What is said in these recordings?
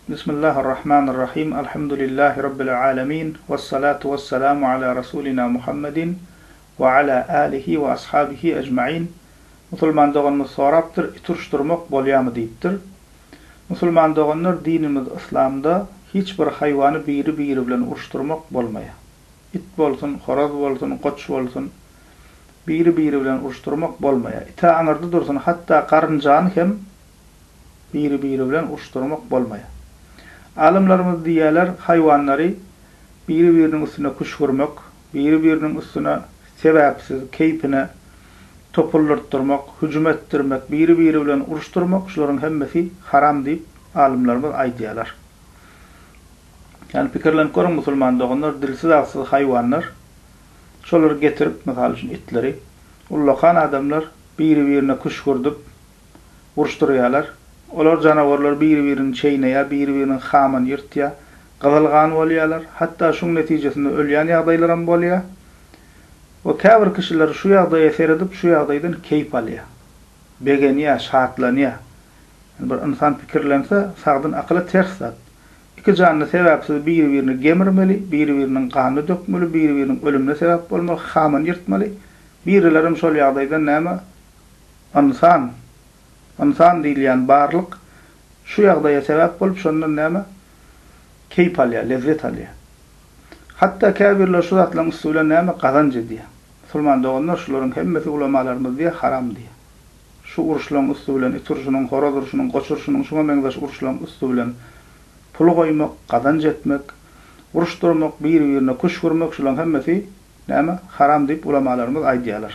Bismillahirrahmanirrahim. Elhamdülillahi Rabbil alemin. Vessalatu vesselamu ala Resulina Muhammedin ve ala alihi ve ashabihi ecmain. Musulman doğanımız soraptır, ituruşturmak bolyamı deyiptir. Musulman doğanlar dinimiz İslam'da hiçbir hayvanı biri bilen uruşturmak bolmaya. İt bolsun, horoz bolsun, koç bolsun, biri bilen uruşturmak bolmaya. İta anırdı dursun, hatta karıncanı hem biri bilen uruşturmak bolmaya. Alimlerimiz diýerler, hayvanları biri-birinin üstüne kuşgurmak, biri-birinin üstüne sebäpsiz, keypine topulurtturmak, hücum ettirmek, biri bilen uruşturmak, şolaryň hemmesi haram diýip alimlerimiz aýdýarlar. Yani pikirlenip görün musulman doganlar, dilsiz agsız hayvanlar, şolary getirip, misal üçin itleri, ullakan adamlar biri-birine kuşgurdup uruşturýarlar. Olar janawarlar biri-birini çeýneýär, biri-birinin hamyny ýyrtýar, gazalgan bolýarlar, hatda şuň netijesinde ölýän ýagdaýlar hem bolýar. O käbir kişiler şu ýagdaýa seredip, şu ýagdaýdan keyp alýar. Begenýär, şatlanýar. Bir insan pikirlense, sagdyn akla ters zat. Iki janyny sebäpsiz biri-birini gemirmeli, biri-birinin gany dökmeli, biri-birinin ölümine sebäp bolmaly, hamyny ýyrtmaly. Birilerim şol ýagdaýdan näme? İnsan diýilýän barlyk şu ýagdaýa sebäp bolup, şondan näme? Keyp alýar, lezzet alýar. Hatda käbirler şu zatlaryň üstüne näme? Gazanç edýär. Musulman doganlar şolaryň hemmesi ulamalarymyz diýär, haram diýär. Şu uruşlaryň üstüne, iturşunyň, horoz uruşunyň, goç uruşunyň, şuňa meňzeş uruşlaryň üstüne pul goýmak, gazanç etmek, uruşdurmak, biri-birine kuş vurmak, şolaryň hemmesi näme? Haram diýip ulamalarymyz aýdýarlar.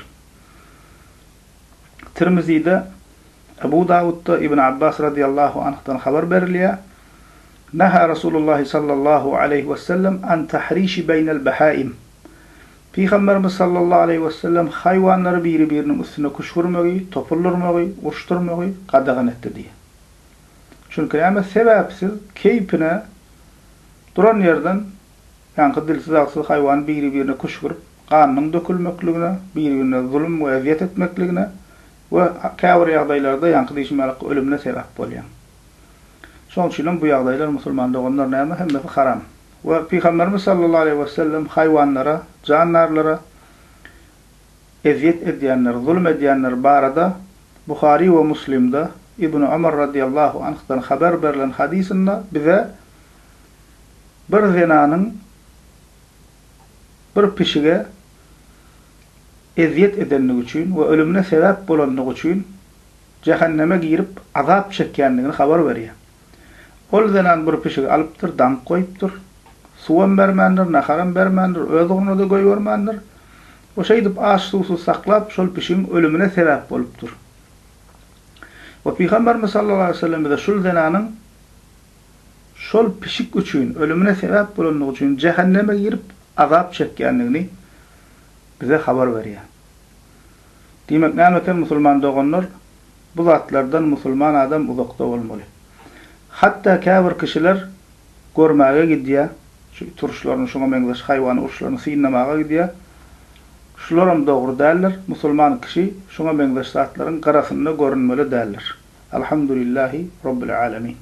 Tirmizi'de Abu Davud'da İbn Abbas radıyallahu anh'tan haber berilýär. Naha Rasulullah sallallahu aleyhi ve sellem an tahrişi beynel bahaim. Peygamberimiz sallallahu aleyhi ve sellem hayvanları biri-birinin üstüne kuşgurmagy, topulurmagy, uruşturmagy gadagan etdi diýär. Çünki näme sebäpsiz keypine duran ýerden ýa-ni dilsiz agsız haywan biri-birine kuşgurup, ganynyň dökülmekligine, biri-birine zulüm we eziyet etmekligine we käbir ýagdaýlarda ýa-ni diýişmälik ölümine sebäp bolýar. Şoň üçin bu ýagdaýlar musulman doganlar näme hemmesi haram. We Peygamberimiz sallallahu aleyhi ve sellem haywanlara, jandarlara eziyet edýänler, zulüm edýänler barada Buhari we Muslim'de İbn Ömer radıyallahu anh'tan haber berilen hadisinde bize bir zinanyň bir pişige eziyet edenligi üçin we ölümüne sebäp bolanlygy üçin cehenneme girip azap çekýändigini haber berýär. Ol zenan bir pişigi alypdyr, dank goýupdyr, suwam bermändir, naharam bermändir, öz ognuny da goýbermändir. O şeýdip aş susuz saklap şol pişigiň ölümüne sebäp bolupdyr. We Peygamberimiz sallallahu aleyhi ve sellem de şol zenanyň şol pişik üçin ölümüne sebäp bolanlygy üçin cehenneme girip azap çekýändigini bize haber berýär. Diýmek näme musulman doganlar bu zatlardan musulman adam uzakda bolmaly. Hatta käbir kişiler görmäge gidýär, şu turuşlaryny şoňa meňzeş haywan uruşlaryny synlamaga gidýär. Şolaryň dogry däldir. Musulman kişi şoňa meňzeş zatlaryň garasynda görünmeli däldir. Elhamdülillahi Rabbil alemin.